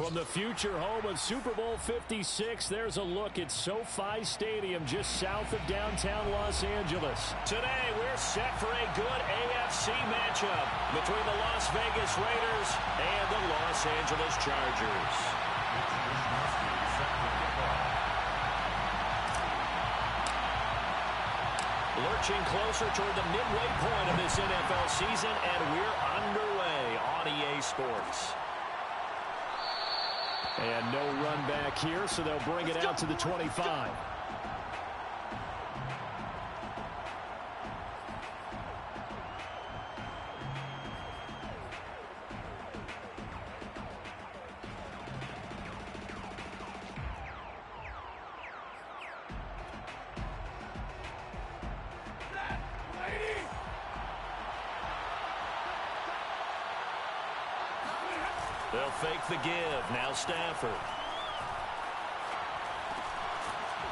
From the future home of Super Bowl 56, there's a look at SoFi Stadium just south of downtown Los Angeles. Today, we're set for a good AFC matchup between the Las Vegas Raiders and the Los Angeles Chargers. Lurching closer toward the midway point of this NFL season, and we're underway on EA Sports. And no run back here, so they'll bring it out to the 25. They'll fake the give. Now Stafford.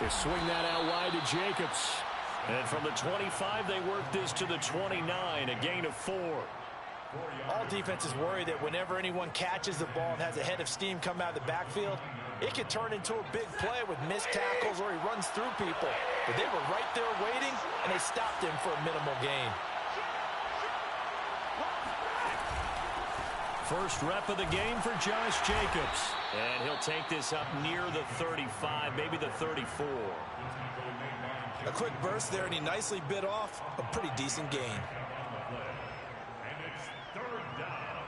They swing that out wide to Jacobs. And from the 25, they work this to the 29, a gain of 4. All defenses worry that whenever anyone catches the ball and has a head of steam come out of the backfield, it could turn into a big play with missed tackles or he runs through people. But they were right there waiting, and they stopped him for a minimal gain. First rep of the game for Josh Jacobs. And he'll take this up near the 35, maybe the 34. A quick burst there, and he nicely bit off a pretty decent gain. And it's third down.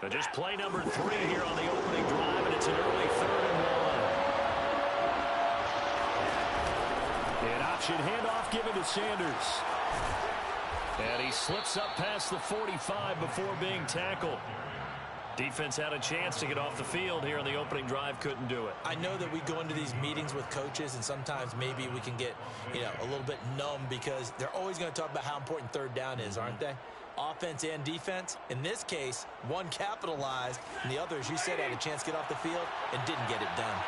So just play number 3 here on the opening drive, and it's an early 3rd and 1. An option handoff given to Sanders. And he slips up past the 45 before being tackled. Defense had a chance to get off the field here on the opening drive, couldn't do it. I know that we go into these meetings with coaches, and sometimes maybe we can get, a little bit numb because they're always going to talk about how important third down is, aren't they? Offense and defense. In this case, one capitalized, and the other, as you said, had a chance to get off the field and didn't get it done.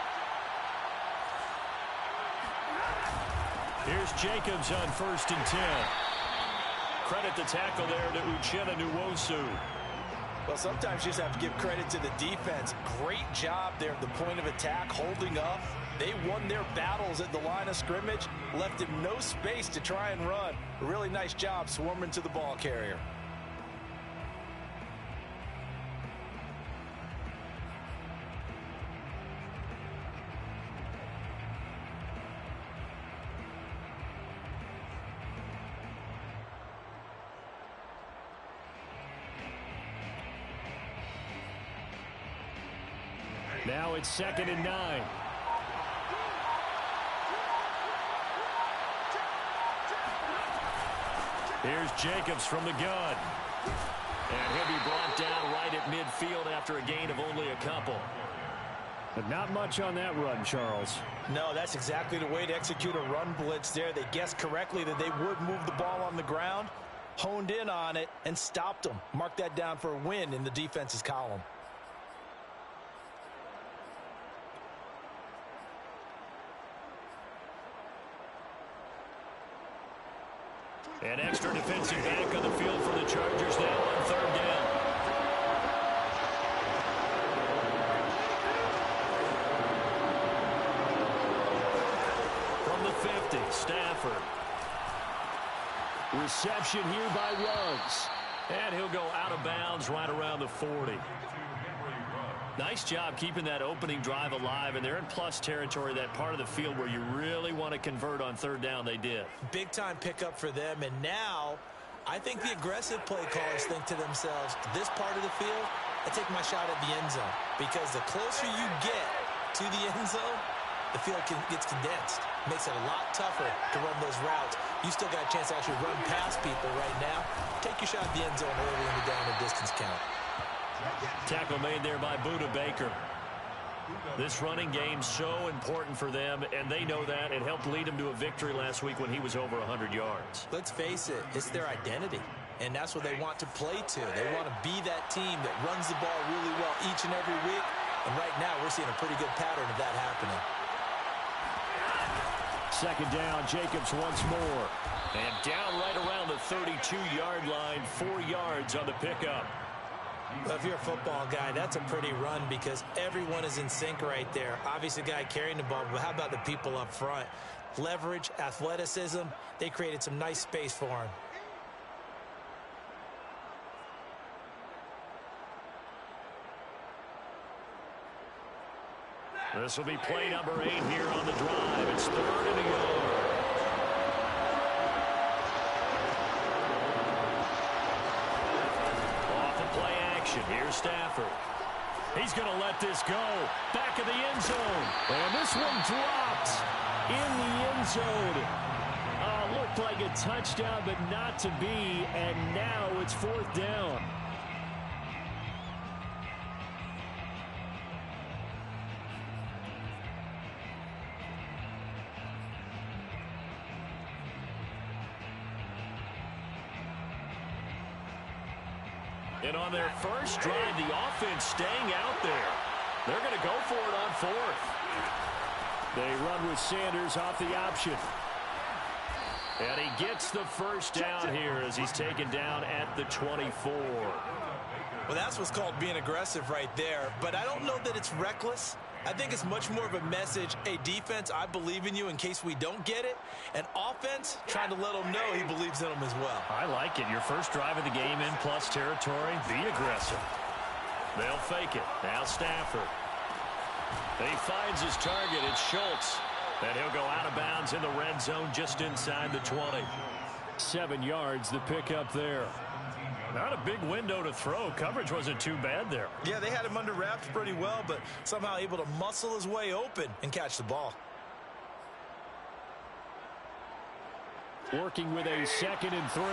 Here's Jacobs on 1st and 10. Credit the tackle there to Uchenna Nwosu. Well, sometimes you just have to give credit to the defense. Great job there at the point of attack, holding up. They won their battles at the line of scrimmage, left him no space to try and run. A really nice job swarming to the ball carrier. Now it's 2nd and 9. Here's Jacobs from the gun. And he'll be brought down right at midfield after a gain of only a couple. But not much on that run, Charles. No, that's exactly the way to execute a run blitz there. They guessed correctly that they would move the ball on the ground, honed in on it, and stopped them. Mark that down for a win in the defense's column. An extra defensive back on the field for the Chargers now on 3rd down. From the 50, Stafford. Reception here by Ruggs. And he'll go out of bounds right around the 40. Nice job keeping that opening drive alive, and they're in plus territory, that part of the field where you really want to convert on 3rd down. They did. Big-time pickup for them, and now I think the aggressive play callers think to themselves, this part of the field, I take my shot at the end zone, because the closer you get to the end zone, the field gets condensed. Makes it a lot tougher to run those routes. You still got a chance to actually run past people right now. Take your shot at the end zone early in the down and distance count. Tackle made there by Budda Baker. This running game's so important for them, and they know that. It helped lead them to a victory last week when he was over 100 yards. Let's face it, it's their identity, and that's what they want to play to. They want to be that team that runs the ball really well each and every week, and right now we're seeing a pretty good pattern of that happening. Second down, Jacobs once more. And down right around the 32-yard line, 4 yards on the pickup. Well, if you're a football guy, that's a pretty run because everyone is in sync right there. Obviously, the guy carrying the ball, but how about the people up front? Leverage, athleticism, they created some nice space for him. This will be play number 8 here on the drive. It's 3rd and a yard. Off of play action. Here's Stafford. He's going to let this go. Back of the end zone. And this one dropped in the end zone. Looked like a touchdown, but not to be. And now it's 4th down. And on their first drive, the offense staying out there. They're going to go for it on 4th. They run with Sanders off the option. And he gets the first down here as he's taken down at the 24. Well, that's what's called being aggressive right there. But I don't know that it's reckless. I think it's much more of a message, hey, defense, I believe in you in case we don't get it. And offense, trying to let them know he believes in them as well. I like it. Your first drive of the game in plus territory, be aggressive. They'll fake it. Now Stafford. He finds his target. It's Schultz. And he'll go out of bounds in the red zone just inside the 20. 7 yards, the pickup there. Not a big window to throw. Coverage wasn't too bad there. Yeah, they had him under wraps pretty well, but somehow able to muscle his way open and catch the ball. Working with a 2nd and 3.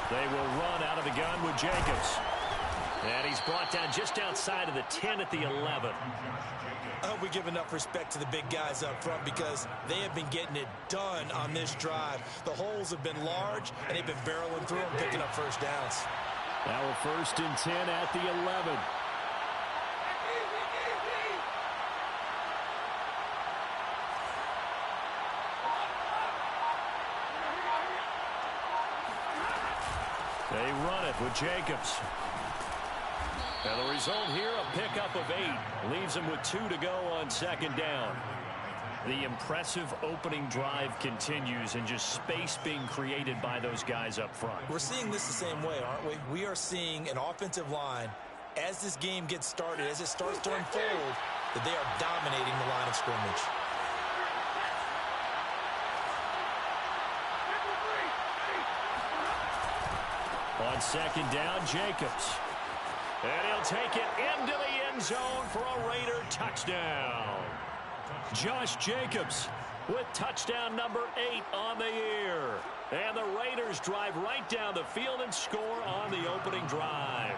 They will run out of the gun with Jacobs. And he's brought down just outside of the 10 at the 11. I hope we give enough respect to the big guys up front because they have been getting it done on this drive. The holes have been large, and they've been barreling through them, picking up first downs. Now a 1st and 10 at the 11. They run it with Jacobs. And the result here, a pickup of 8. Leaves them with 2 to go on 2nd down. The impressive opening drive continues and just space being created by those guys up front. We're seeing this the same way, aren't we? We are seeing an offensive line, as this game gets started, as it starts to unfold, that they are dominating the line of scrimmage. On 2nd down, Jacobs. And he'll take it into the end zone for a Raider touchdown. Josh Jacobs with touchdown number 8 on the year. And the Raiders drive right down the field and score on the opening drive.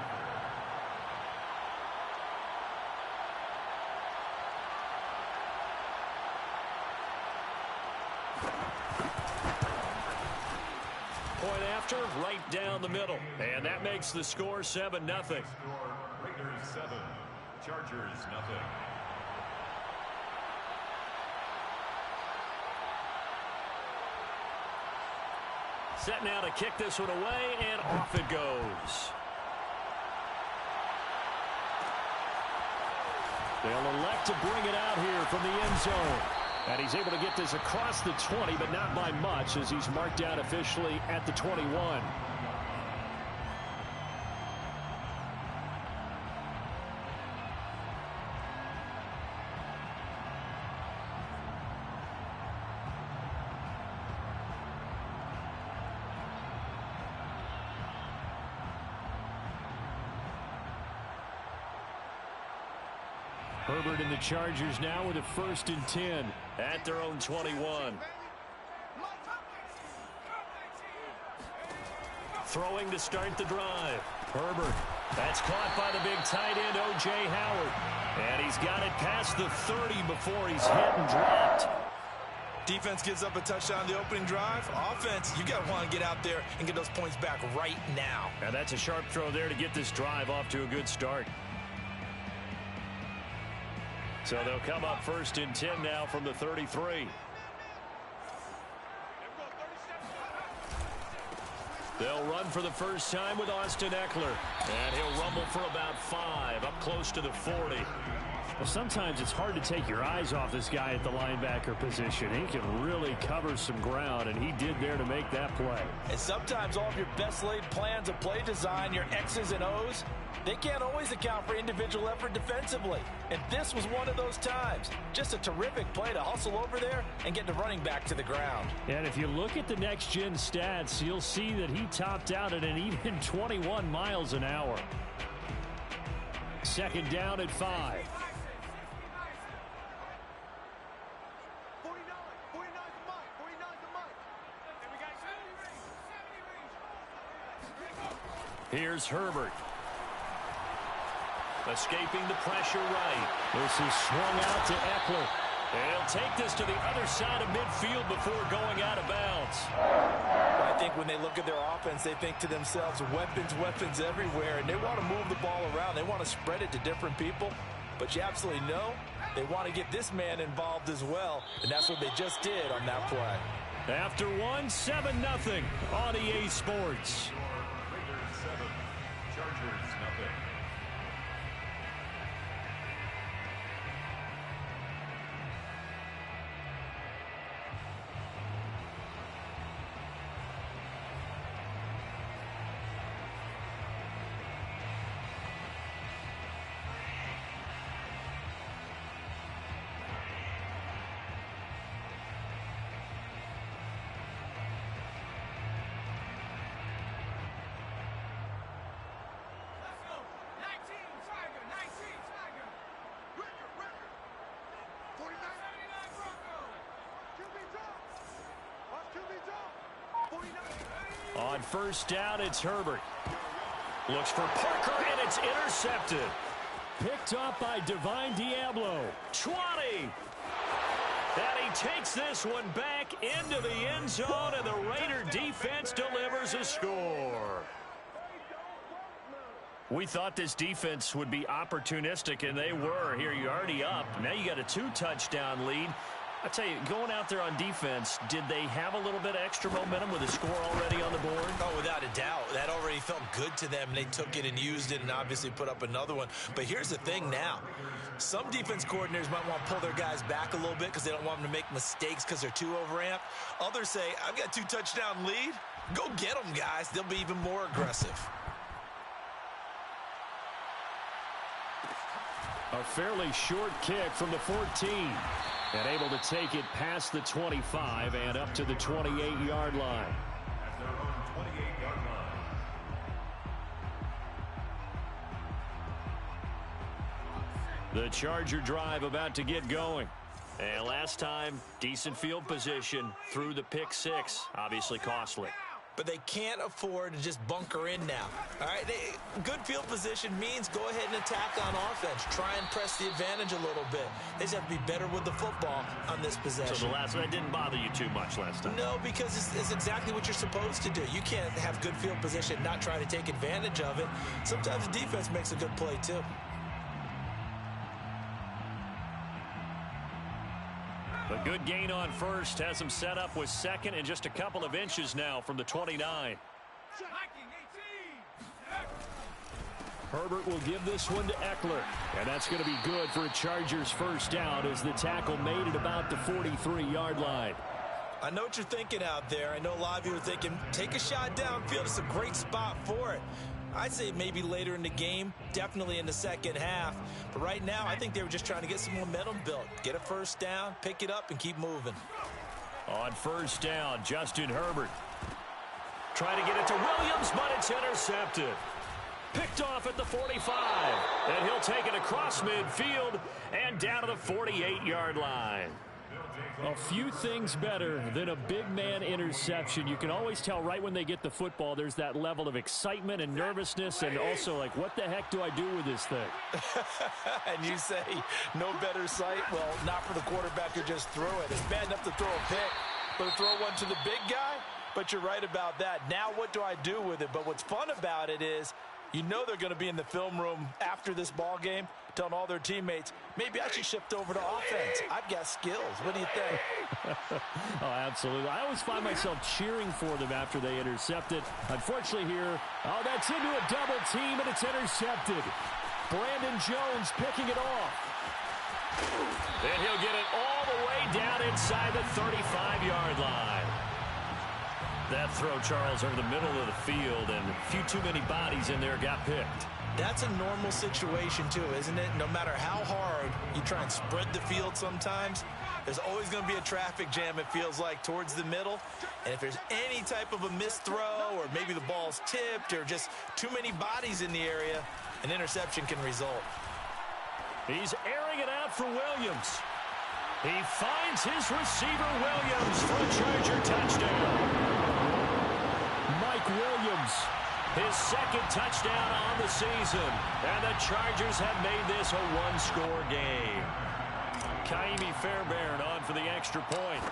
Point after, right down the middle. And that makes the score 7-0. Raiders 7, Chargers 0. Set now to kick this one away, and off it goes. They'll elect to bring it out here from the end zone. And he's able to get this across the 20, but not by much, as he's marked down officially at the 21. Herbert and the Chargers now with a 1st and 10 at their own 21. Throwing to start the drive. Herbert. That's caught by the big tight end, O.J. Howard. And he's got it past the 30 before he's hit and dropped. Defense gives up a touchdown on the opening drive. Offense, you got to want to get out there and get those points back right now. And that's a sharp throw there to get this drive off to a good start. So they'll come up 1st and 10 now from the 33. They'll run for the first time with Austin Eckler. And he'll rumble for about 5, up close to the 40. Well, sometimes it's hard to take your eyes off this guy at the linebacker position. He can really cover some ground, and he did there to make that play. And sometimes all of your best laid plans of play design, your X's and O's, they can't always account for individual effort defensively. And this was one of those times. Just a terrific play to hustle over there and get the running back to the ground. And if you look at the next-gen stats, you'll see that he topped out at an even 21 miles an hour. 2nd down at 5. Here's Herbert. Escaping the pressure right. This is swung out to Eckler. And he'll take this to the other side of midfield before going out of bounds. I think when they look at their offense, they think to themselves, weapons, weapons everywhere, and they want to move the ball around. They want to spread it to different people. But you absolutely know they want to get this man involved as well, and that's what they just did on that play. After 1, 7-0 on EA Sports. Raiders 7, Chargers nothing. On 1st down, it's Herbert. Looks for Parker, and it's intercepted. Picked up by Divine Diablo. 20. And he takes this one back into the end zone, and the Raider defense delivers a score. We thought this defense would be opportunistic, and they were. Here, you're already up. Now you got a 2-touchdown lead. I tell you, going out there on defense, did they have a little bit of extra momentum with a score already on the board? Oh, without a doubt. That already felt good to them, and they took it and used it and obviously put up another one. But here's the thing now. Some defense coordinators might want to pull their guys back a little bit because they don't want them to make mistakes because they're too overamped. Others say, I've got a 2-touchdown lead. Go get them, guys. They'll be even more aggressive. A fairly short kick from the 14. And able to take it past the 25 and up to the 28-yard line. At their own 28-yard line. The Charger drive about to get going. And last time, decent field position through the pick 6. Obviously costly. But they can't afford to just bunker in now. All right, good field position means go ahead and attack on offense. Try and press the advantage a little bit. They just have to be better with the football on this possession. So the last one didn't bother you too much last time? No, because it's exactly what you're supposed to do. You can't have good field position and not try to take advantage of it. Sometimes the defense makes a good play, too. A good gain on 1st has him set up with 2nd and just a couple of inches now from the 29. Herbert will give this one to Eckler. And that's going to be good for a Chargers 1st down as the tackle made it about the 43-yard line. I know what you're thinking out there. I know a lot of you are thinking, take a shot downfield. It's a great spot for it. I'd say maybe later in the game, definitely in the second half. But right now, I think they were just trying to get some momentum built. Get a 1st down, pick it up, and keep moving. On 1st down, Justin Herbert. Trying to get it to Williams, but it's intercepted. Picked off at the 45. And he'll take it across midfield and down to the 48-yard line. A few things better than a big man interception. You can always tell right when they get the football, there's that level of excitement and nervousness and also like, what the heck do I do with this thing? And you say, no better sight? Well, not for the quarterback who just threw it. It's bad enough to throw a pick, but to throw one to the big guy? But you're right about that. Now what do I do with it? But what's fun about it is You know they're going to be in the film room after this ball game telling all their teammates, maybe I should shift over to offense. I've got skills. What do you think? Oh, absolutely. I always find myself cheering for them after they intercept it. Unfortunately here, oh, that's into a double team, and it's intercepted. Brandon Jones picking it off. And he'll get it all the way down inside the 35-yard line. That throw, Charles, over the middle of the field, and a few too many bodies in there got picked. That's a normal situation, too, isn't it? No matter how hard you try and spread the field sometimes, there's always going to be a traffic jam, it feels like, towards the middle. And if there's any type of a missed throw, or maybe the ball's tipped, or just too many bodies in the area, an interception can result. He's airing it out for Williams. He finds his receiver, Williams, for a Charger touchdown. Mike Williams, his second touchdown on the season. And the Chargers have made this a one-score game. Kaimi Fairbairn on for the extra point.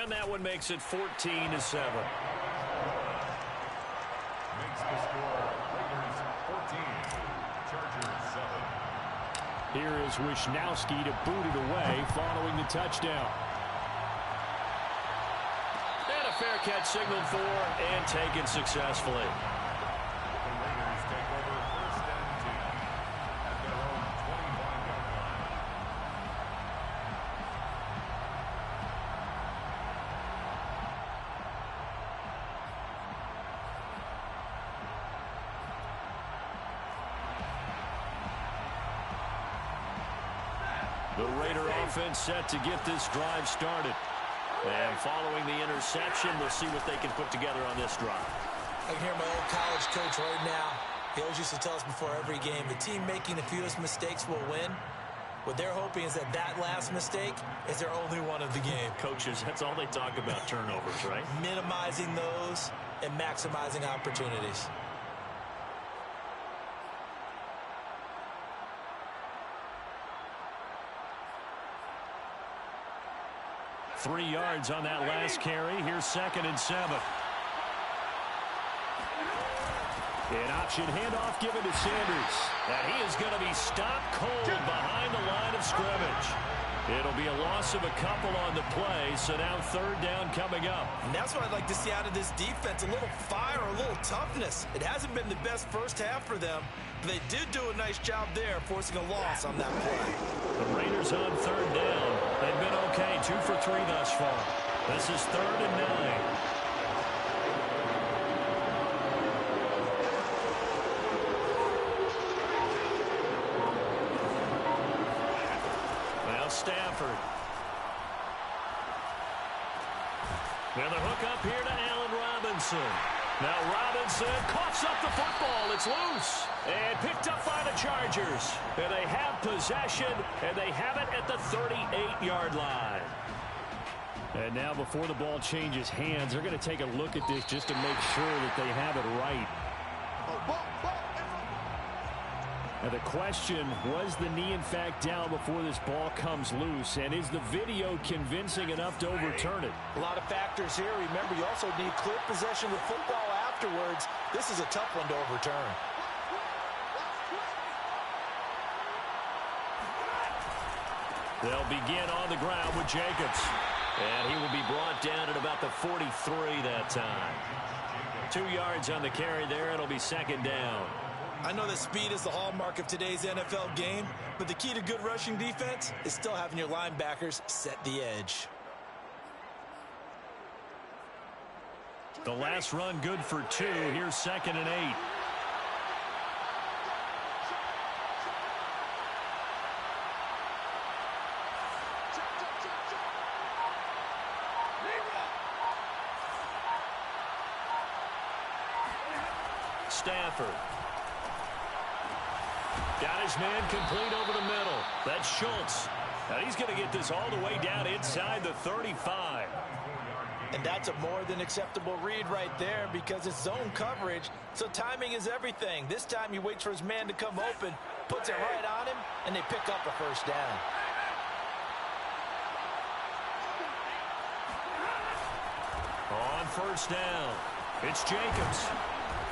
And that one makes it 14-7. Makes the score Raiders 14, Chargers 7. here is Wisnowski to boot it away following the touchdown. And a fair catch signaled for and taken successfully. The Raiders take over first and 10 at their own 21-yard line. The Raider offense set to get this drive started. And following the interception, we'll see what they can put together on this drive. I can hear my old college coach right now. He always used to tell us before every game, the team making the fewest mistakes will win. What they're hoping is that that last mistake is their only one of the game. Coaches, that's all they talk about, turnovers, right? Minimizing those and maximizing opportunities. Three yards on that last carry. Here's 2nd and 7. An option handoff given to Sanders. And he is going to be stopped cold behind the line of scrimmage. It'll be a loss of a couple on the play, so now 3rd down coming up. And that's what I'd like to see out of this defense, a little fire, a little toughness. It hasn't been the best first half for them, but they did do a nice job there, forcing a loss on that play. The Raiders on 3rd down. They've been okay, 2 for 3 thus far. This is 3rd and 9. Stafford. And the hook up here to Allen Robinson. Now Robinson coughs up the football. It's loose. And picked up by the Chargers. And they have possession, and they have it at the 38-yard line. And now before the ball changes hands, they're going to take a look at this just to make sure that they have it right. Now the question, was the knee in fact down before this ball comes loose? And is the video convincing enough to overturn it? A lot of factors here. Remember, you also need clear possession with football afterwards. This is a tough one to overturn. They'll begin on the ground with Jacobs. And he will be brought down at about the 43 that time. 2 yards on the carry there. It'll be 2nd down. I know that speed is the hallmark of today's NFL game, but the key to good rushing defense is still having your linebackers set the edge. The last run good for 2. Here's 2nd and 8. Stafford. Got his man complete over the middle. That's Schultz. Now he's going to get this all the way down inside the 35. And that's a more than acceptable read right there because it's zone coverage, so timing is everything. This time he waits for his man to come open, puts it right on him, and they pick up a first down. On 1st down, it's Jacobs.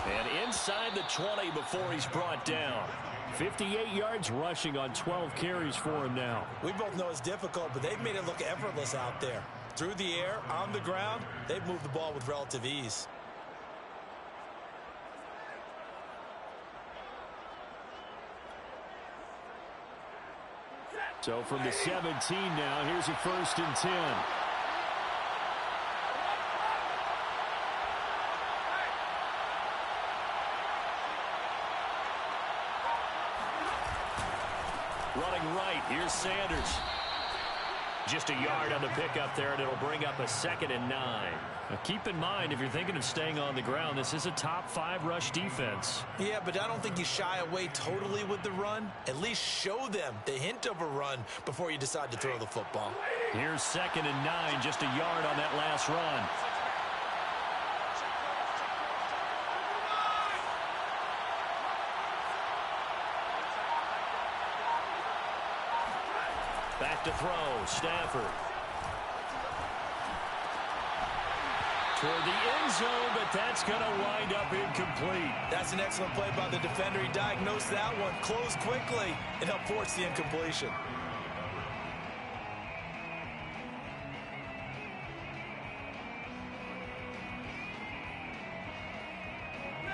And inside the 20 before he's brought down. 58 yards rushing on 12 carries for him now. We both know it's difficult, but they've made it look effortless out there. Through the air, on the ground, they've moved the ball with relative ease. So from the 17 now, here's a 1st and 10. Running right, here's Sanders. Just a yard on the pickup there, and it'll bring up a 2nd and 9. Now keep in mind, if you're thinking of staying on the ground, this is a top 5 rush defense. Yeah, but I don't think you shy away totally with the run. At least show them the hint of a run before you decide to throw the football. Here's 2nd and 9, just a yard on that last run. Back to throw, Stafford. Toward the end zone, but that's going to wind up incomplete. That's an excellent play by the defender. He diagnosed that one, closed quickly, and helped force the incompletion.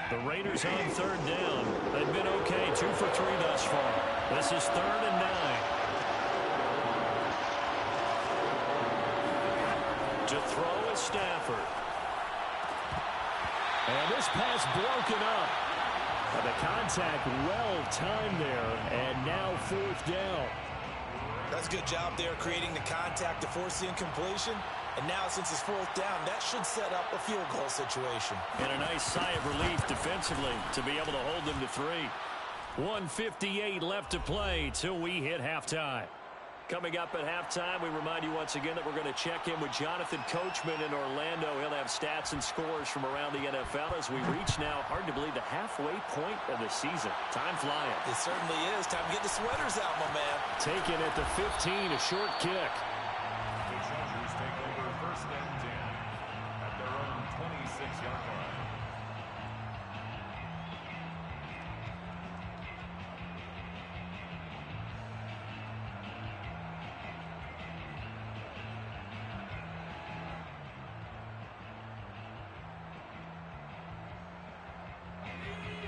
The Raiders on 3rd down. They've been okay, 2 for 3 thus far. This is 3rd and 9. To throw is Stafford. And this pass broken up. But the contact well timed there, and now 4th down. That's a good job there creating the contact to force the incompletion. And now since it's 4th down, that should set up a field goal situation. And a nice sigh of relief defensively to be able to hold them to 3. 1:58 left to play till we hit halftime. Coming up at halftime, we remind you once again that we're going to check in with Jonathan Coachman in Orlando. He'll have stats and scores from around the NFL as we reach now, hard to believe, the halfway point of the season. Time flying. It certainly is. Time to get the sweaters out, my man. Taken at the 15, a short kick. The Chargers take over 1st and 10 at their own 26-yard line.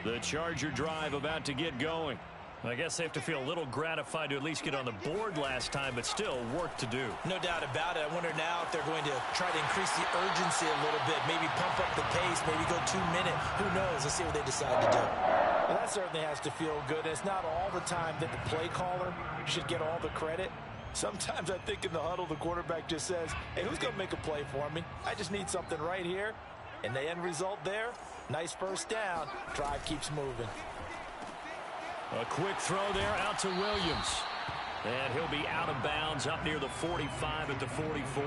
The Charger drive about to get going. I guess they have to feel a little gratified to at least get on the board last time, but still work to do. No doubt about it. I wonder now if they're going to try to increase the urgency a little bit, maybe pump up the pace, maybe go 2-minute. Who knows? Let's see what they decide to do. Well, that certainly has to feel good. It's not all the time that the play caller should get all the credit. Sometimes I think in the huddle, the quarterback just says, hey, who's going to make a play for me? I just need something right here. And the end result there, nice 1st down. Drive keeps moving. A quick throw there out to Williams. And he'll be out of bounds up near the 45 at the 44.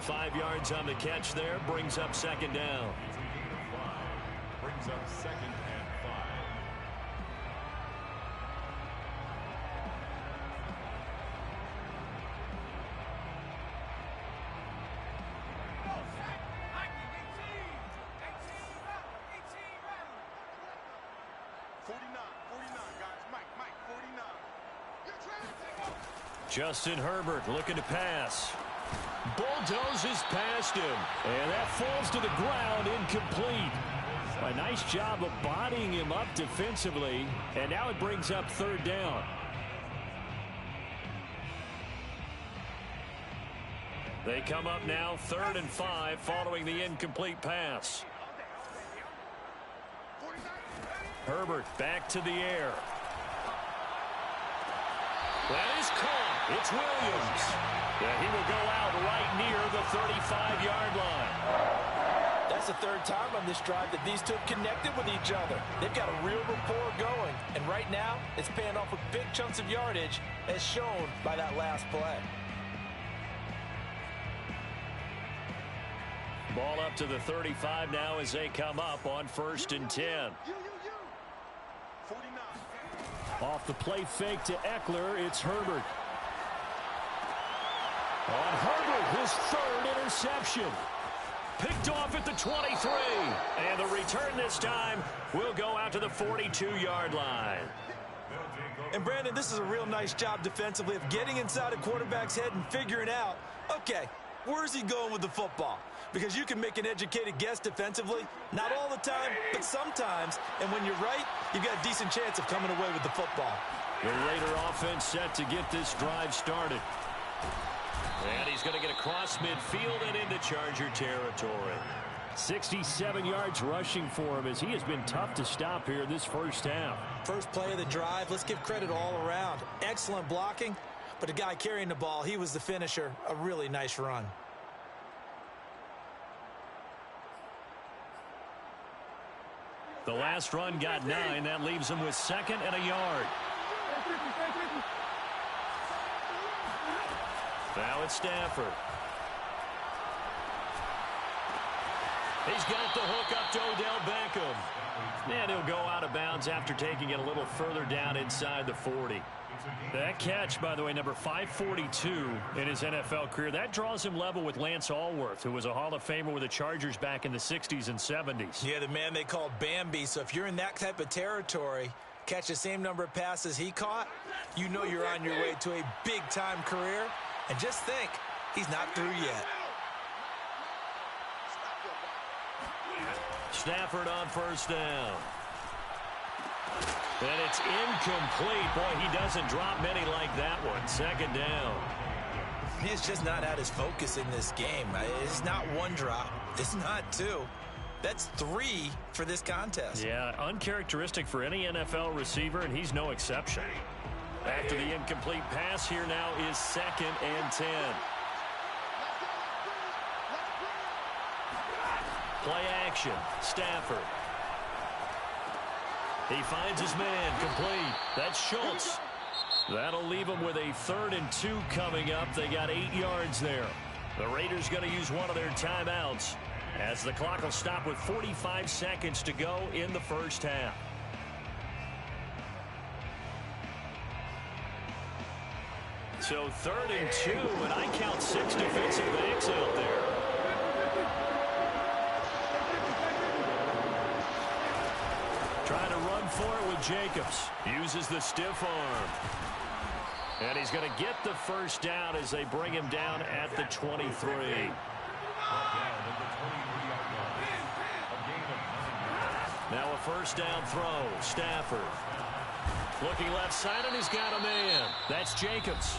5 yards on the catch there, brings up 2nd down. Brings up 2nd and 5. Justin Herbert looking to pass. Bulldozes past him. And that falls to the ground, incomplete. A nice job of bodying him up defensively. And now it brings up 3rd down. They come up now 3rd and 5 following the incomplete pass. Herbert back to the air. That is caught. It's Williams. Yeah, he will go out right near the 35-yard line. That's the 3rd time on this drive that these two have connected with each other. They've got a real rapport going. And right now, it's paying off with big chunks of yardage, as shown by that last play. Ball up to the 35 now as they come up on 1st and 10. 49. Off the play fake to Eckler, it's Herbert. On Herbert, his 3rd interception. Picked off at the 23. And the return this time will go out to the 42-yard line. And, Brandon, this is a real nice job defensively of getting inside a quarterback's head and figuring out, okay, where's he going with the football? Because you can make an educated guess defensively, not all the time, but sometimes. And when you're right, you've got a decent chance of coming away with the football. The Raider offense set to get this drive started. And he's going to get across midfield and into Charger territory. 67 yards rushing for him as he has been tough to stop here this first half. First play of the drive, let's give credit all around. Excellent blocking, but the guy carrying the ball, he was the finisher. A really nice run. The last run got 9. That leaves him with 2nd and a yard. Now it's Stafford. He's got the hook up to Odell Beckham. And he'll go out of bounds after taking it a little further down inside the 40. That catch, by the way, number 542 in his NFL career, that draws him level with Lance Allworth, who was a Hall of Famer with the Chargers back in the 60s and 70s. Yeah, the man they called Bambi. So if you're in that type of territory, catch the same number of passes he caught, you know you're on your way to a big-time career. And just think, he's not through yet. Stafford on first down. And it's incomplete. Boy, he doesn't drop many like that one. 2nd down. He's just not at his focus in this game. It's not one drop. It's not 2. That's 3 for this contest. Yeah, uncharacteristic for any NFL receiver, and he's no exception. After the incomplete pass, here now is 2nd and 10. Play action. Stafford. He finds his man. Complete. That's Schultz. That'll leave him with a 3rd and 2 coming up. They got 8 yards there. The Raiders going to use one of their timeouts as the clock will stop with 45 seconds to go in the first half. So 3rd and 2, and I count 6 defensive backs out there. Trying to run for it with Jacobs. Uses the stiff arm. And he's going to get the first down as they bring him down at the 23. Now a first down throw. Stafford. Looking left side, and he's got a man. That's Jacobs.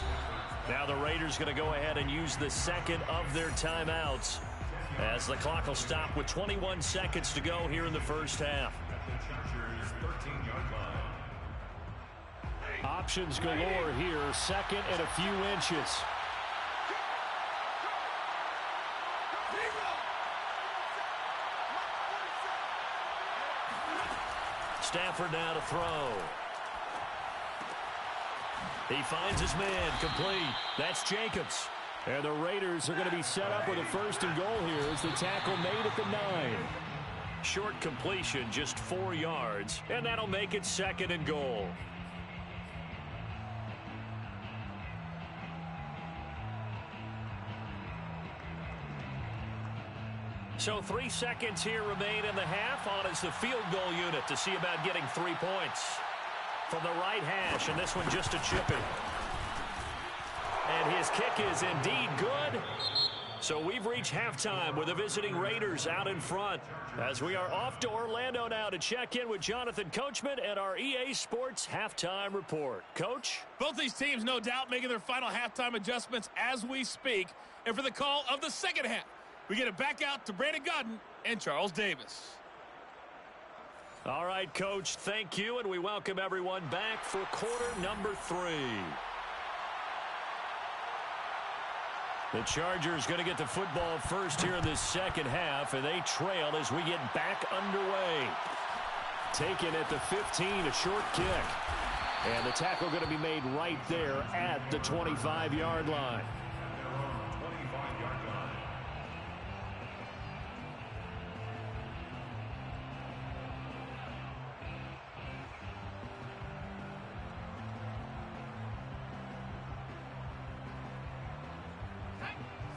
Now the Raiders going to go ahead and use the 2nd of their timeouts as the clock will stop with 21 seconds to go here in the first half. Options galore here. 2nd and a few inches. Stafford now to throw. He finds his man. Complete. That's Jacobs. And the Raiders are going to be set up with a 1st and goal here as the tackle made at the 9. Short completion, just 4 yards, and that'll make it 2nd and goal. So 3 seconds here remain in the half. On is the field goal unit to see about getting 3 points. From the right hash, and this one just a chipping. And his kick is indeed good. So we've reached halftime with the visiting Raiders out in front. As we are off to Orlando now to check in with Jonathan Coachman and our EA Sports Halftime Report. Coach? Both these teams, no doubt, making their final halftime adjustments as we speak. And for the call of the second half, we get it back out to Brandon Godden and Charles Davis. All right, Coach, thank you, and we welcome everyone back for quarter number 3. The Chargers going to get the football first here in this second half, and they trail as we get back underway. Taken at the 15, a short kick. And the tackle going to be made right there at the 25-yard line.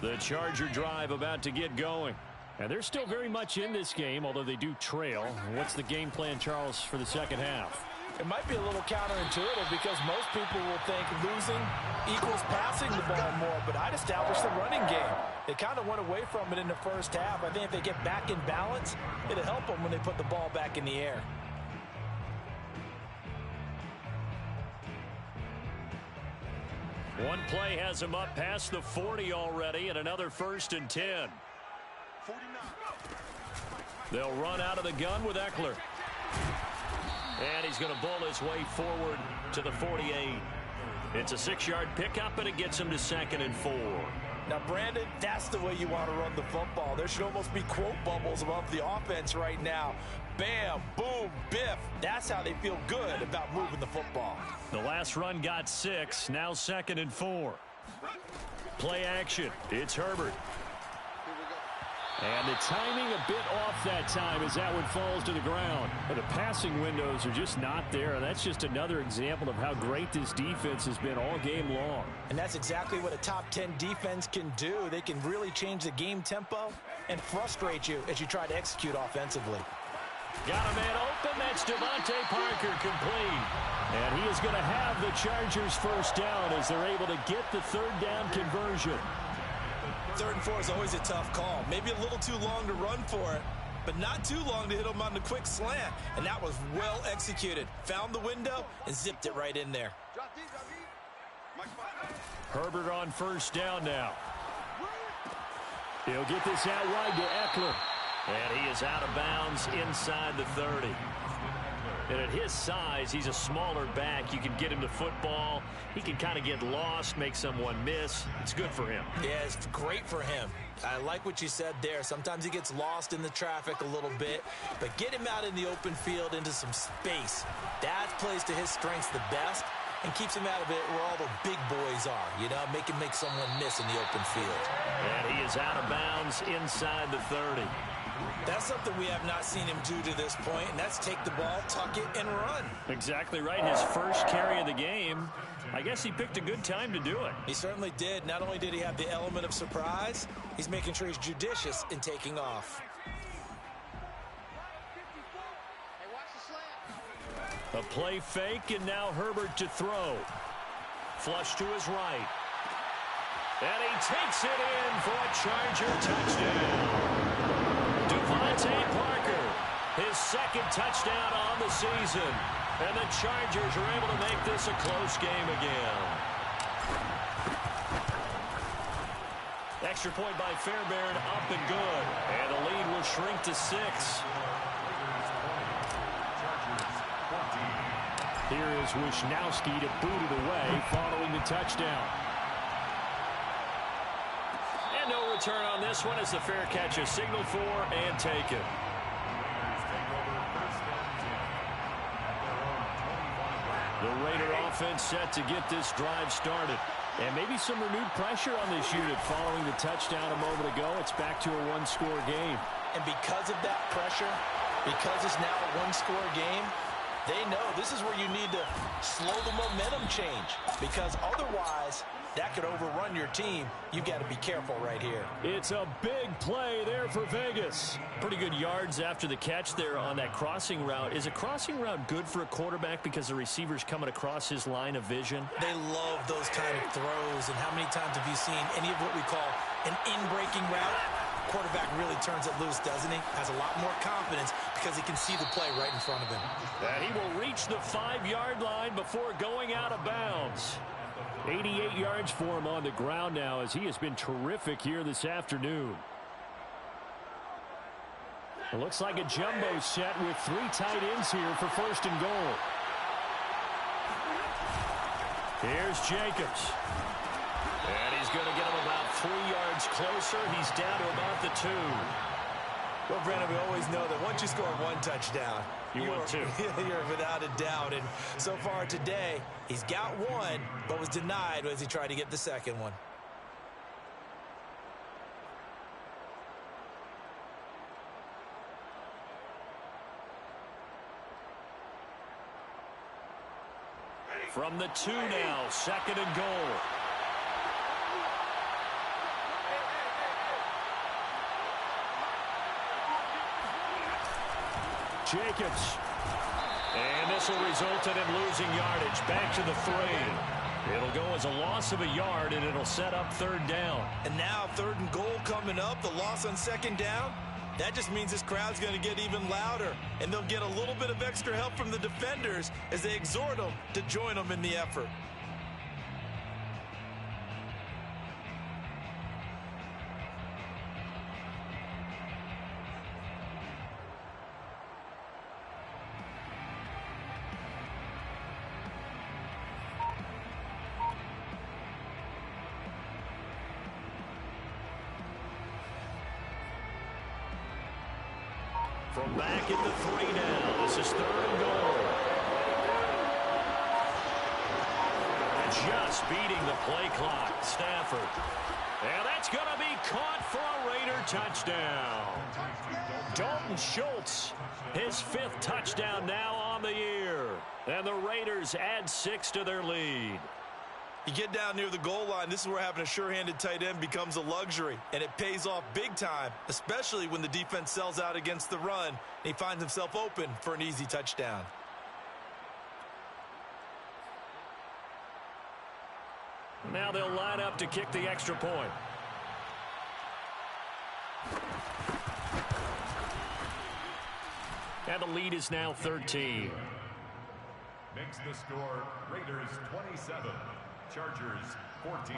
The Charger drive about to get going. And they're still very much in this game, although they do trail. What's the game plan, Charles, for the second half? It might be a little counterintuitive because most people will think losing equals passing the ball more, but I'd establish the running game. They kind of went away from it in the first half. I think if they get back in balance, it'll help them when they put the ball back in the air. One play has him up past the 40 already, and another 1st and 10. They'll run out of the gun with Eckler. And he's going to bull his way forward to the 48. It's a 6-yard pickup, and it gets him to 2nd and 4. Now, Brandon, that's the way you want to run the football. There should almost be quote bubbles above the offense right now. Bam, boom, biff. That's how they feel good about moving the football. The last run got 6, now 2nd and 4. Play action. It's Herbert. And the timing a bit off that time as that one falls to the ground. But the passing windows are just not there. And that's just another example of how great this defense has been all game long. And that's exactly what a top 10 defense can do. They can really change the game tempo and frustrate you as you try to execute offensively. Got a man open. That's Devontae Parker complete. And he is going to have the Chargers first down as they're able to get the 3rd down conversion. 3rd and 4 is always a tough call. Maybe a little too long to run for it, but not too long to hit him on the quick slant. And that was well executed. Found the window and zipped it right in there. Herbert on 1st down now. He'll get this out wide to Eckler. And he is out of bounds inside the 30. And at his size, he's a smaller back. You can get him the football. He can kind of get lost, make someone miss. It's good for him. Yeah, it's great for him. I like what you said there. Sometimes he gets lost in the traffic a little bit, but get him out in the open field into some space. That plays to his strengths the best and keeps him out of it where all the big boys are, you know, make him make someone miss in the open field. And he is out of bounds inside the 30. That's something we have not seen him do to this point, and that's take the ball, tuck it, and run. Exactly right. His first carry of the game. I guess he picked a good time to do it. He certainly did. Not only did he have the element of surprise, he's making sure he's judicious in taking off. A play fake, and now Herbert to throw. Flush to his right. And he takes it in for a Charger touchdown. Devontae Parker, his 2nd touchdown on the season. And the Chargers are able to make this a close game again. Extra point by Fairbairn, up and good. And the lead will shrink to 6. Here is Wisnowski to boot it away following the touchdown. And no return on this one as the fair catch is signaled for and taken. The Raider offense set to get this drive started. And maybe some renewed pressure on this unit following the touchdown a moment ago. It's back to a 1-score game. And because of that pressure, because it's now a 1-score game, they know this is where you need to slow the momentum change, because otherwise that could overrun your team. You've got to be careful right here. It's a big play there for Vegas. Pretty good yards after the catch there on that crossing route. Is a crossing route good for a quarterback because the receiver's coming across his line of vision? They love those kind of throws. And how many times have you seen any of what we call an in-breaking route? Quarterback really turns it loose, doesn't he? Has a lot more confidence because he can see the play right in front of him. And he will reach the 5-yard line before going out of bounds. 88 yards for him on the ground now as he has been terrific here this afternoon. It looks like a jumbo set with 3 tight ends here for 1st and goal. Here's Jacobs. And he's going to get him about 3 yards closer. He's down to about the 2. Well, Brandon, we always know that once you score 1 touchdown, you want 2. You're without a doubt. And so far today, he's got 1, but was denied as he tried to get the 2nd one. From the 2 now, 2nd and goal. Jacobs. And this will result in him losing yardage. Back to the 3. It'll go as a loss of a yard, and it'll set up 3rd down. And now 3rd and goal coming up, the loss on 2nd down. That just means this crowd's going to get even louder, and they'll get a little bit of extra help from the defenders as they exhort them to join them in the effort. From back at the 3 now. This is 3rd and goal. And just beating the play clock. Stafford. And that's going to be caught for a Raider touchdown. Dalton Schultz, his 5th touchdown now on the year. And the Raiders add 6 to their lead. You get down near the goal line, this is where having a sure-handed tight end becomes a luxury, and it pays off big time, especially when the defense sells out against the run, and he finds himself open for an easy touchdown. Now they'll line up to kick the extra point. And the lead is now 13. Makes the score Raiders 27, Chargers 14.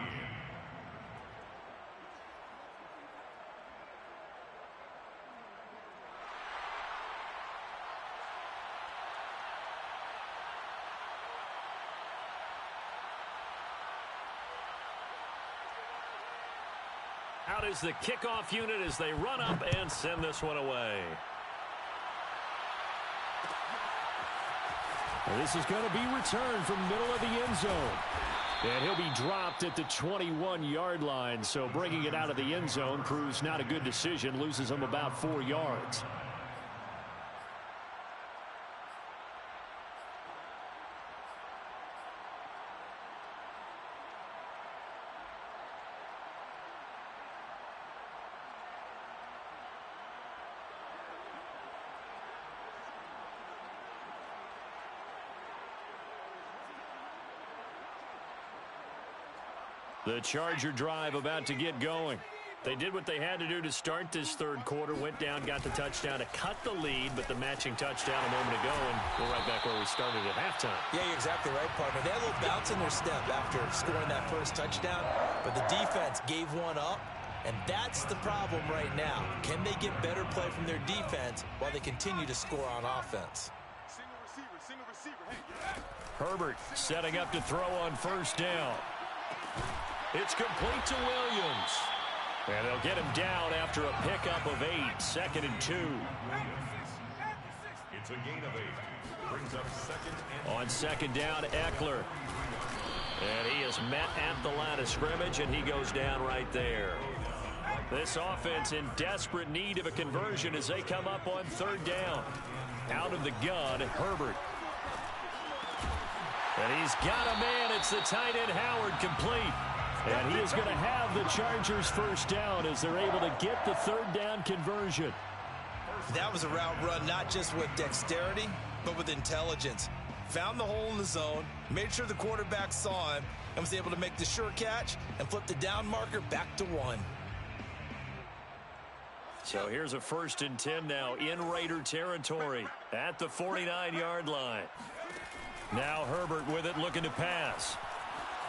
Out is the kickoff unit as they run up and send this one away. And this is going to be returned from middle of the end zone. And he'll be dropped at the 21-yard line. So bringing it out of the end zone proves not a good decision. Loses him about 4 yards. The Charger drive about to get going. They did what they had to do to start this 3rd quarter. Went down, got the touchdown to cut the lead, but the matching touchdown a moment ago, and we're right back where we started at halftime. Yeah, you're exactly right, partner. They had a little bounce in their step after scoring that first touchdown, but the defense gave one up, and that's the problem right now. Can they get better play from their defense while they continue to score on offense? Single receiver. Hey. Herbert setting up to throw on 1st down. It's complete to Williams. And they'll get him down after a pickup of 8. 2nd and 2. It's a gain of 8. Brings up 2nd and... On 2nd down, Eckler. And he is met at the line of scrimmage, and he goes down right there. This offense in desperate need of a conversion as they come up on 3rd down. Out of the gun, Herbert. And he's got a man. It's the tight end, Howard, complete. And he is going to have the Chargers 1st down as they're able to get the 3rd down conversion. That was a route run not just with dexterity, but with intelligence. Found the hole in the zone, made sure the quarterback saw him, and was able to make the sure catch and flip the down marker back to 1. So here's a 1st and 10 now in Raider territory at the 49-yard line. Now Herbert with it, looking to pass.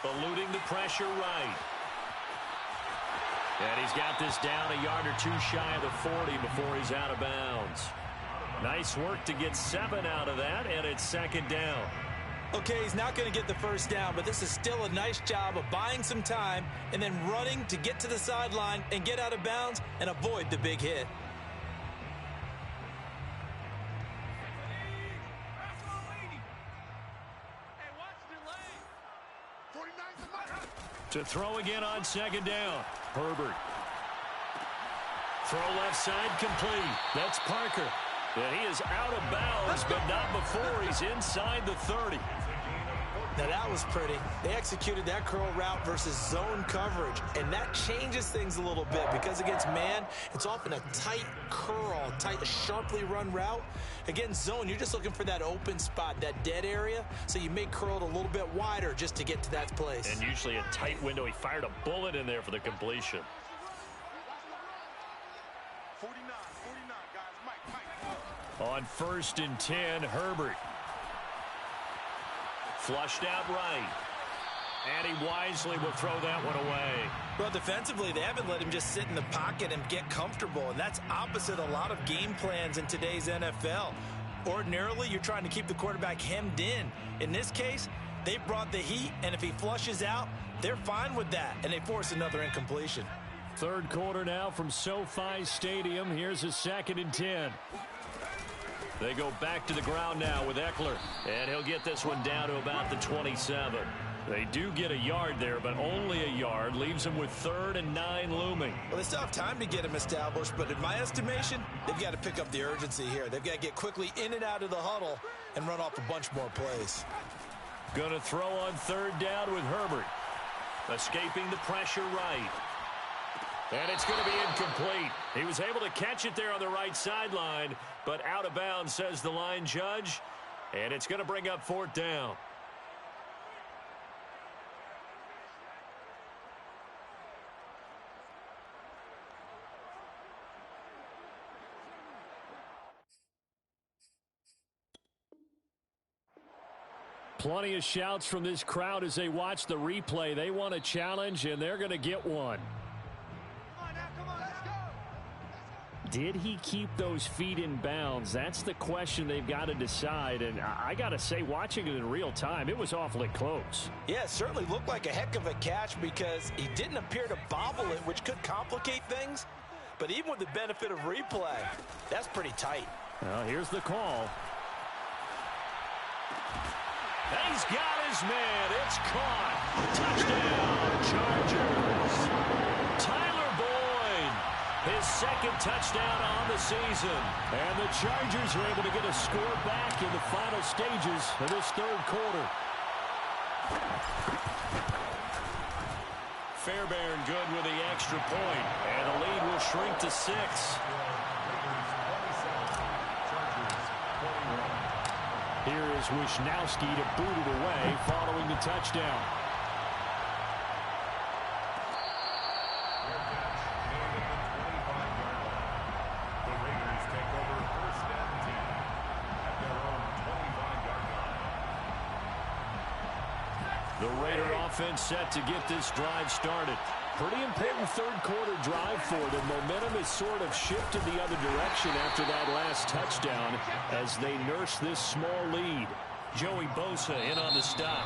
Eluding the pressure right. And he's got this down a yard or 2 shy of the 40 before he's out of bounds. Nice work to get 7 out of that, and it's 2nd down. Okay, he's not going to get the 1st down, but this is still a nice job of buying some time and then running to get to the sideline and get out of bounds and avoid the big hit. To throw again on 2nd down. Herbert. Throw left side complete. That's Parker. And he is out of bounds, but not before he's inside the 30. Now that was pretty. They executed that curl route versus zone coverage, and that changes things a little bit because against man, it's often a tight curl, tight, sharply run route. Against zone, you're just looking for that open spot, that dead area, so you may curl it a little bit wider just to get to that place. And usually a tight window. He fired a bullet in there for the completion. 49, guys. Mike. On 1st and 10, Herbert. Flushed out right. And he wisely will throw that one away. Well, defensively, they haven't let him just sit in the pocket and get comfortable, and that's opposite a lot of game plans in today's NFL. Ordinarily, you're trying to keep the quarterback hemmed in. In this case, they brought the heat, and if he flushes out, they're fine with that, and they force another incompletion. Third quarter now from SoFi Stadium. Here's a 2nd and 10. They go back to the ground now with Eckler. And he'll get this one down to about the 27. They do get a yard there, but only a yard. Leaves them with 3rd and 9 looming. Well, they still have time to get him established, but in my estimation, they've got to pick up the urgency here. They've got to get quickly in and out of the huddle and run off a bunch more plays. Going to throw on 3rd down with Herbert. Escaping the pressure right. And it's going to be incomplete. He was able to catch it there on the right sideline, but out of bounds, says the line judge. And it's going to bring up 4th down. Plenty of shouts from this crowd as they watch the replay. They want a challenge, and they're going to get one. Did he keep those feet in bounds? That's the question they've got to decide. And I got to say, watching it in real time, it was awfully close. Yeah, it certainly looked like a heck of a catch because he didn't appear to bobble it, which could complicate things. But even with the benefit of replay, that's pretty tight. Well, here's the call. He's got his man. It's caught. Touchdown, Chargers. Tyler Boyd, his 2nd touchdown on the season. And the Chargers are able to get a score back in the final stages of this 3rd quarter. Fairbairn good with the extra point. And the lead will shrink to 6. Here is Wisnowski to boot it away following the touchdown. The Raiders take over 1st and 10 at their own 25-yard line. The Raider offense set to get this drive started. Pretty important 3rd quarter drive for them. Momentum has sort of shifted the other direction after that last touchdown as they nurse this small lead. Joey Bosa in on the stop.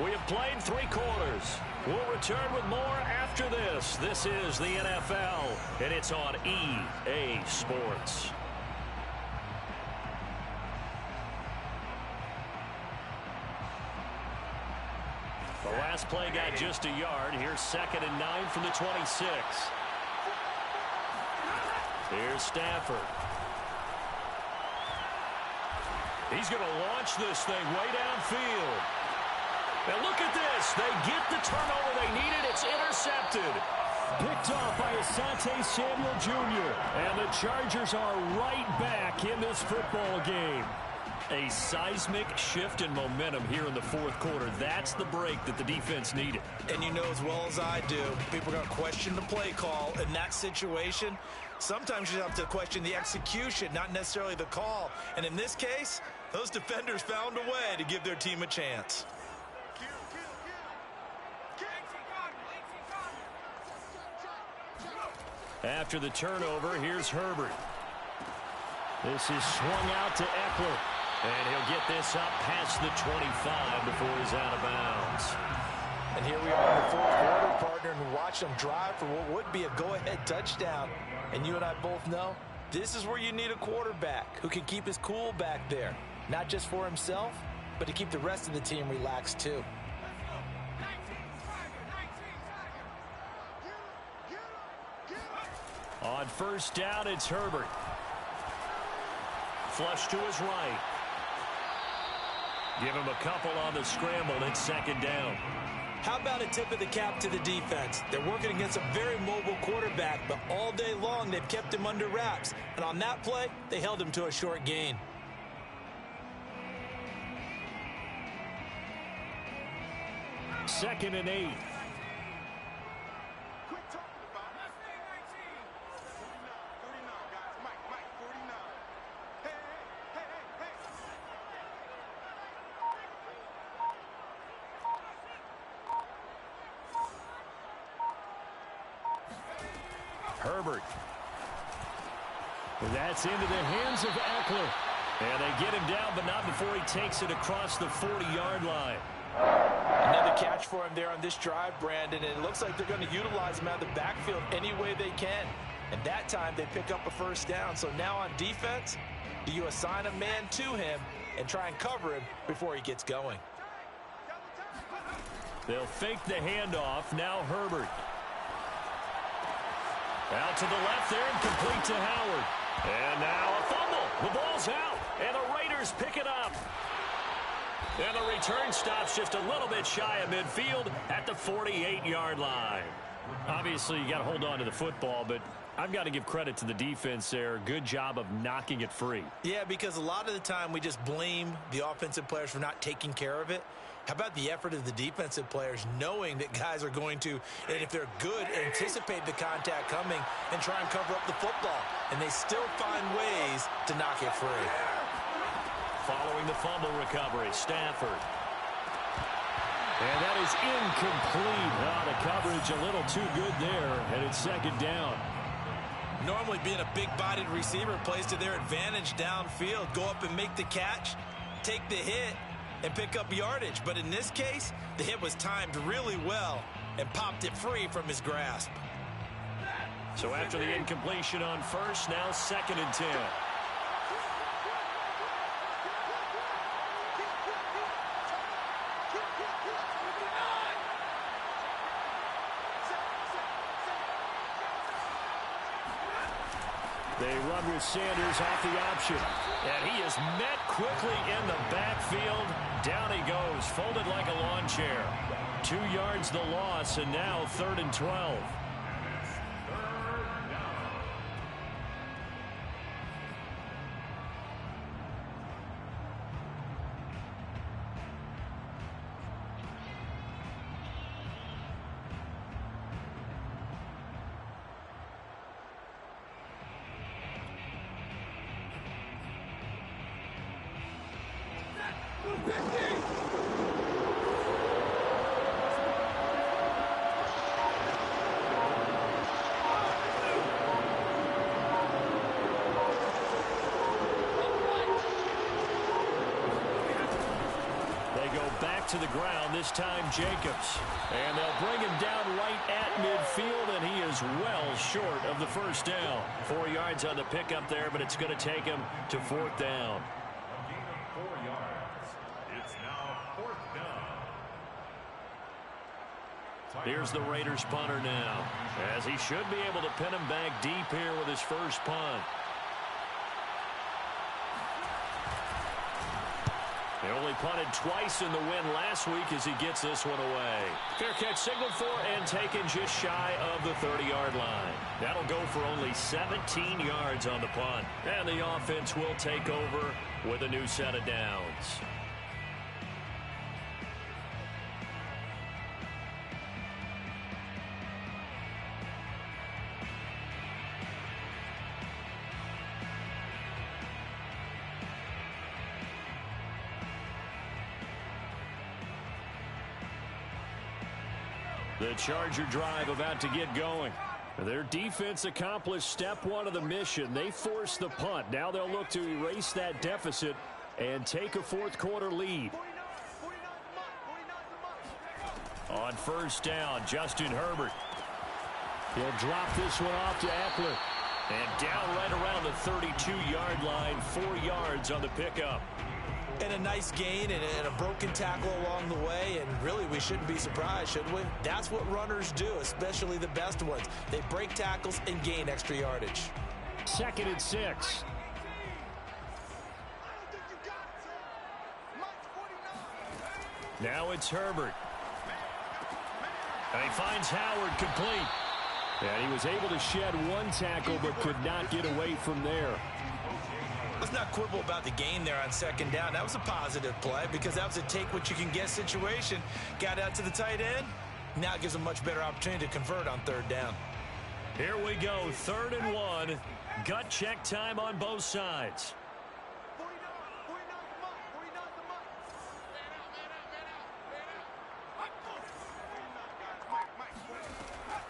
We have played 3 quarters. We'll return with more after this. This is the NFL, and it's on EA Sports. The last play got just a yard. Here's 2nd and 9 from the 26. Here's Stafford. He's going to launch this thing way downfield. And look at this. They get the turnover they needed. It's intercepted. Picked off by Asante Samuel Jr. And the Chargers are right back in this football game. A seismic shift in momentum here in the 4th quarter. That's the break that the defense needed. And you know as well as I do, people are going to question the play call in that situation. Sometimes you have to question the execution, not necessarily the call. And in this case, those defenders found a way to give their team a chance. After the turnover, here's Herbert. This is swung out to Eckler. And he'll get this up past the 25 before he's out of bounds. And here we are in the 4th quarter, partner, and watch them drive for what would be a go-ahead touchdown. And you and I both know this is where you need a quarterback who can keep his cool back there. Not just for himself, but to keep the rest of the team relaxed too. On 1st down, it's Herbert. Flush to his right. Give him a couple on the scramble. It's second down. How about a tip of the cap to the defense? They're working against a very mobile quarterback, but all day long they've kept him under wraps. And on that play, they held him to a short gain. Second and 8. Herbert. That's into the hands of Eckler. And they get him down, but not before he takes it across the 40-yard line. Another catch for him there on this drive, Brandon, and it looks like they're going to utilize him out of the backfield any way they can. And that time they pick up a first down. So now on defense, do you assign a man to him and try and cover him before he gets going? They'll fake the handoff. Now Herbert. Out to the left there and complete to Howard. And now a fumble. The ball's out. And the Raiders pick it up. And the return stops just a little bit shy of midfield at the 48-yard line. Obviously, you got to hold on to the football, but I've got to give credit to the defense there. Good job of knocking it free. Yeah, because a lot of the time we just blame the offensive players for not taking care of it. How about the effort of the defensive players knowing that guys are going to, and if they're good, anticipate the contact coming and try and cover up the football. And they still find ways to knock it free. Following the fumble recovery, Stafford. And that is incomplete. Oh, the coverage a little too good there, and it's second down. Normally being a big-bodied receiver plays to their advantage downfield. Go up and make the catch, take the hit, and pick up yardage. But in this case, the hit was timed really well and popped it free from his grasp. So after the incompletion on first, now second and 10. They run with Sanders off the option. And he is met quickly in the backfield. Down he goes, folded like a lawn chair. 2 yards the loss, and now third and 12. To the ground, this time Jacobs. And they'll bring him down right at midfield, and he is well short of the first down. 4 yards on the pickup there, but it's going to take him to fourth down. A gain of 4 yards. It's now fourth down. Here's the Raiders punter now, as he should be able to pin him back deep here with his first punt. They only punted twice in the win last week as he gets this one away. Fair catch signaled for and taken just shy of the 30-yard line. That'll go for only 17 yards on the punt. And the offense will take over with a new set of downs. The Charger drive about to get going. Their defense accomplished step one of the mission. They forced the punt. Now they'll look to erase that deficit and take a fourth quarter lead. On first down, Justin Herbert. He'll drop this one off to Eckler. And down right around the 32-yard line, 4 yards on the pickup. And a nice gain and a broken tackle along the way, and really we shouldn't be surprised, should we? That's what runners do, especially the best ones. They break tackles and gain extra yardage. Second and 6. Now it's Herbert. And he finds Howard complete. And he was able to shed one tackle but could not get away from there. Let's not quibble about the gain there on second down. That was a positive play because that was a take-what-you-can-get situation. Got out to the tight end. Now it gives a much better opportunity to convert on third down. Here we go, 3rd and 1. Gut check time on both sides.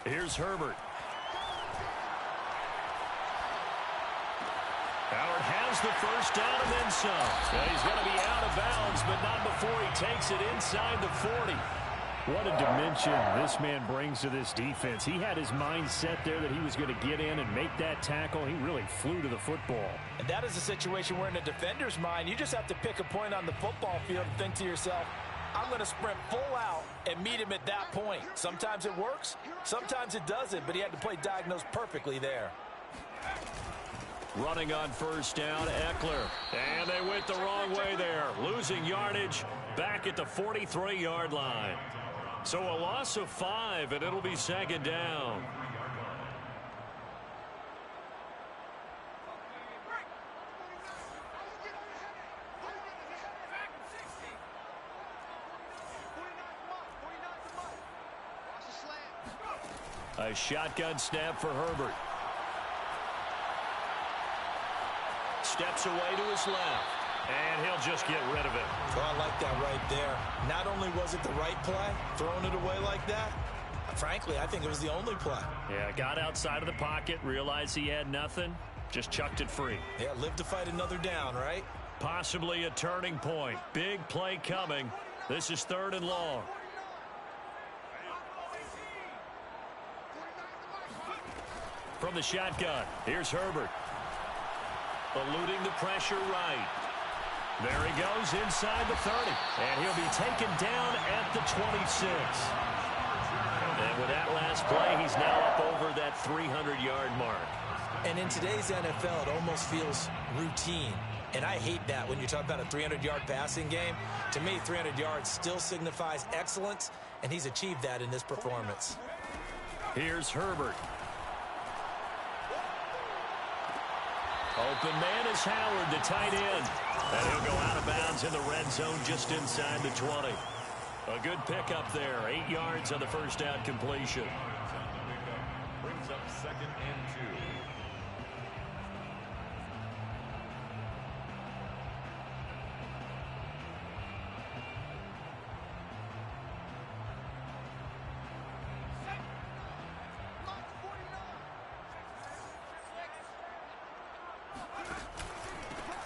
Here's Herbert. Howard has the first down and then some. And he's going to be out of bounds, but not before he takes it inside the 40. What a dimension this man brings to this defense. He had his mind set there that he was going to get in and make that tackle. He really flew to the football. And that is a situation where in a defender's mind, you just have to pick a point on the football field and think to yourself, I'm going to sprint full out and meet him at that point. Sometimes it works, sometimes it doesn't, but he had to play diagnose perfectly there. Running on first down, Eckler. And they went the wrong way there. Losing yardage back at the 43-yard line. So a loss of 5, and it'll be second down. A shotgun snap for Herbert. Steps away to his left. And he'll just get rid of it. Oh, I like that right there. Not only was it the right play, throwing it away like that, frankly, I think it was the only play. Yeah, got outside of the pocket, realized he had nothing, just chucked it free. Yeah, live to fight another down, right? Possibly a turning point. Big play coming. This is 3rd and long. From the shotgun, here's Herbert. Eluding the pressure right. There he goes inside the 30. And he'll be taken down at the 26. And with that last play, he's now up over that 300-yard mark. And in today's NFL, it almost feels routine. And I hate that when you talk about a 300-yard passing game. To me, 300 yards still signifies excellence, and he's achieved that in this performance. Here's Herbert. Open man is Howard, the tight end. And he'll go out of bounds in the red zone just inside the 20. A good pickup there. 8 yards on the first down completion. Brings up 2nd and 2.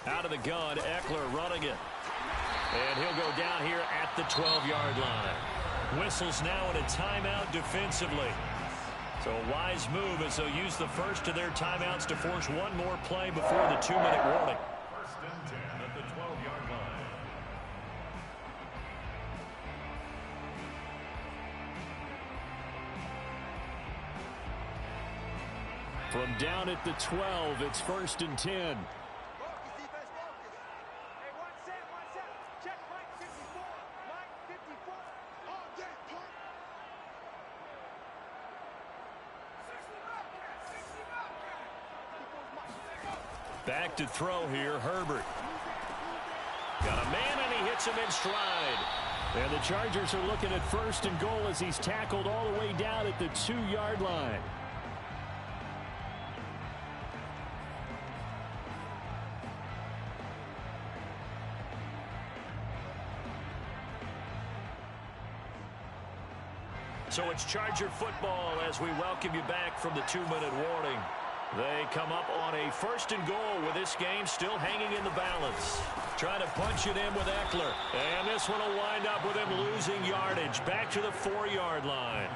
Out of the gun, Eckler running it. And he'll go down here at the 12-yard line. Whistles now in a timeout defensively. So a wise move as they'll use the first of their timeouts to force one more play before the 2-minute warning. 1st and 10 at the 12-yard line. From down at the 12, it's 1st and 10. Back to throw here, Herbert. Got a man, and he hits him in stride. And the Chargers are looking at 1st and goal as he's tackled all the way down at the 2-yard line. So it's Charger football as we welcome you back from the 2-minute warning. They come up on a 1st and goal with this game still hanging in the balance. Trying to punch it in with Eckler. And this one will wind up with him losing yardage. Back to the 4-yard line.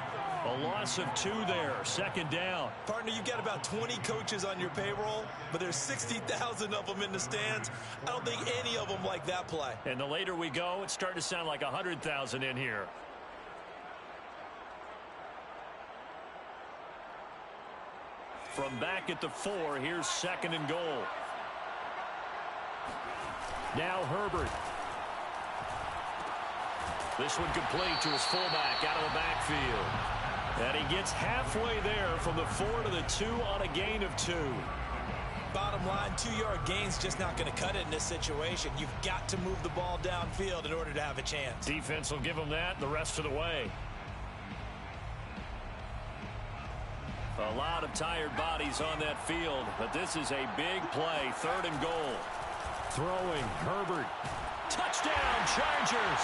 A loss of 2 there. 2nd down. Partner, you've got about 20 coaches on your payroll, but there's 60,000 of them in the stands. I don't think any of them like that play. And the later we go, it's starting to sound like 100,000 in here. From back at the 4, here's 2nd and goal. Now Herbert. This one complete to his fullback out of the backfield. And he gets halfway there from the 4 to the 2 on a gain of 2. Bottom line, 2-yard gain's just not going to cut it in this situation. You've got to move the ball downfield in order to have a chance. Defense will give him that the rest of the way. A lot of tired bodies on that field, but this is a big play, 3rd and goal. Throwing, Herbert. Touchdown, Chargers.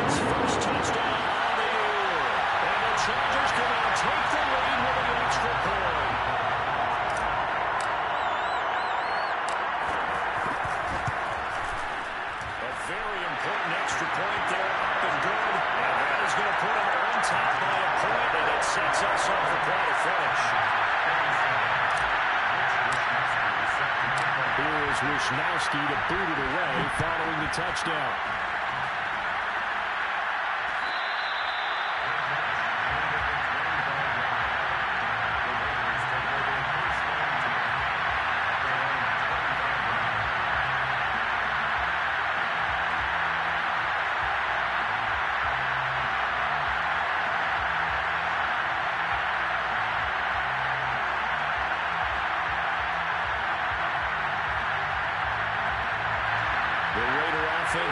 His first touchdown of the year. And the Chargers can now take the lead with an extra point. A very important extra point there, up and good. And that is going to put him on top by a point, and it sets us up for quite a finish. Here is Wisnowski to boot it away following the touchdown.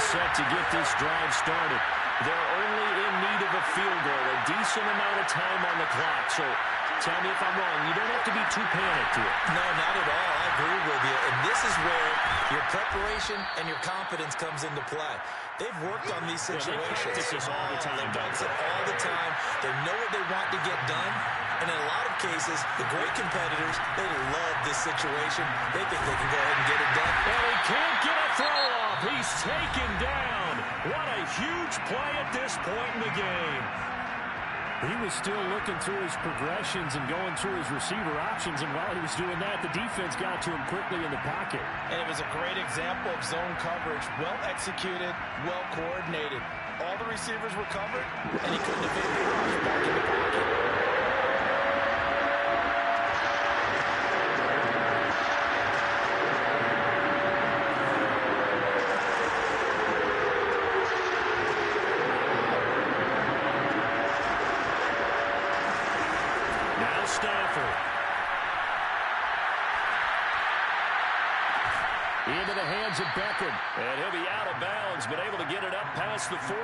Set to get this drive started. They're only in need of a field goal, a decent amount of time on the clock. So tell me if I'm wrong. You don't have to be too panicked here. No, not at all. I agree with you. And this is where your preparation and your confidence comes into play. They've worked on these situations. Yeah, they practice all the time. They practice it all the time. They know what they want to get done. And in a lot of cases, the great competitors, they love this situation. They think they can go ahead and get it done. And he can't get a throw off. He's taken down. What a huge play at this point in the game. He was still looking through his progressions and going through his receiver options. And while he was doing that, the defense got to him quickly in the pocket. And it was a great example of zone coverage. Well executed, well coordinated. All the receivers were covered, and he couldn't evade the rush back in the pocket. Into the hands of Beckham. And he'll be out of bounds, but able to get it up past the 45.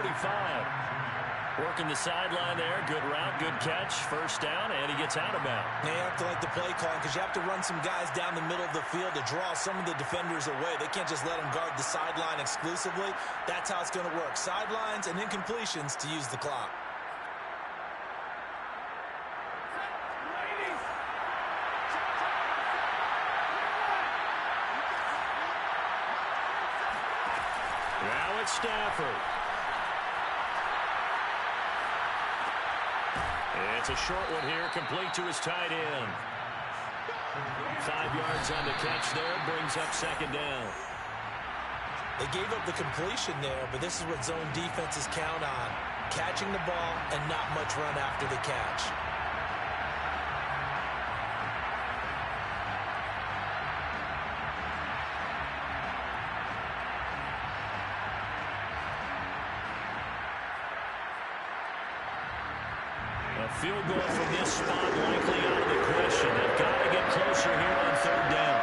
Working the sideline there. Good route, good catch. First down, and he gets out of bounds. Now you have to like the play calling because you have to run some guys down the middle of the field to draw some of the defenders away. They can't just let them guard the sideline exclusively. That's how it's going to work. Sidelines and incompletions to use the clock. Now it's Stafford. It's a short one here, complete to his tight end. 5 yards on the catch there, brings up second down. They gave up the completion there, but this is what zone defenses count on. Catching the ball and not much run after the catch. Field goal from this spot likely out of the question. They've got to get closer here on third down.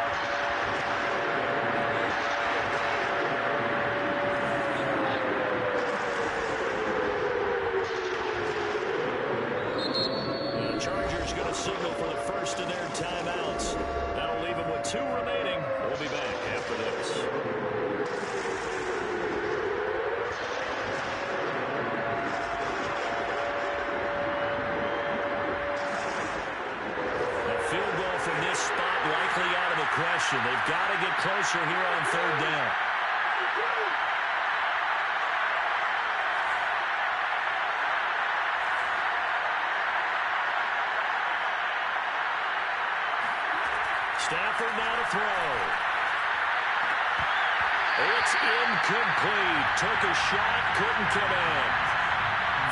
The Chargers going to signal for the first of their timeouts. That'll leave them with 2 remaining. We'll be back after this. Question. They've got to get closer here on third down. Stafford now to throw. It's incomplete. Took a shot, couldn't come in.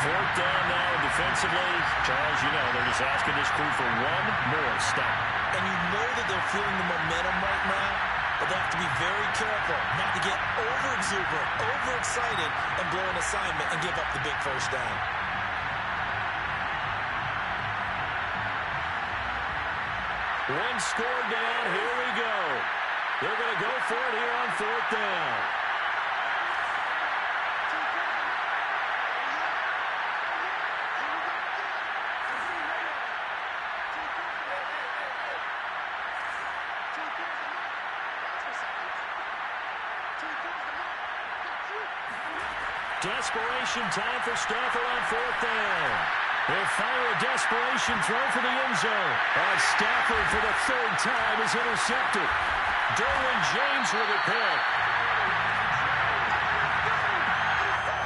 4th down now defensively. Charles, you know, they're just asking this crew for one more stop. And you know that they're feeling the momentum right now. but they have to be very careful not to get over-exuberant, overexcited, and blow an assignment and give up the big first down. One score down. Here we go. They're going to go for it here on fourth down. Desperation time for Stafford on fourth down. They'll fire a desperation throw for the end zone. As Stafford for the third time is intercepted. Derwin James with a pick.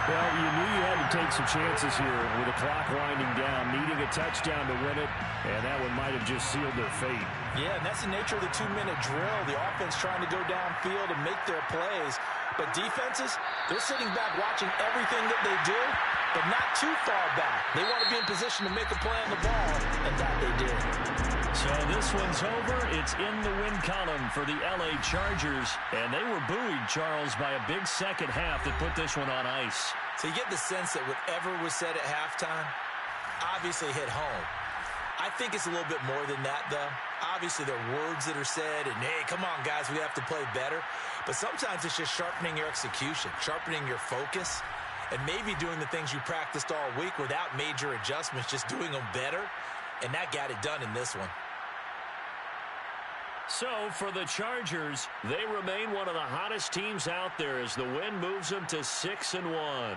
Well, you knew you had to take some chances here with the clock winding down, needing a touchdown to win it, and that one might have just sealed their fate. Yeah, and that's the nature of the 2-minute drill. The offense trying to go downfield and make their plays. But defenses, they're sitting back watching everything that they do, but not too far back. They want to be in position to make a play on the ball, and that they did. So this one's over. It's in the win column for the L.A. Chargers, and they were buoyed, Charles, by a big second half that put this one on ice. So you get the sense that whatever was said at halftime obviously hit home. I think it's a little bit more than that, though. Obviously, there are words that are said, and, hey, come on, guys, we have to play better. But sometimes it's just sharpening your execution, sharpening your focus, and maybe doing the things you practiced all week without major adjustments, just doing them better. And that got it done in this one. So, for the Chargers, they remain one of the hottest teams out there as the win moves them to 6-1.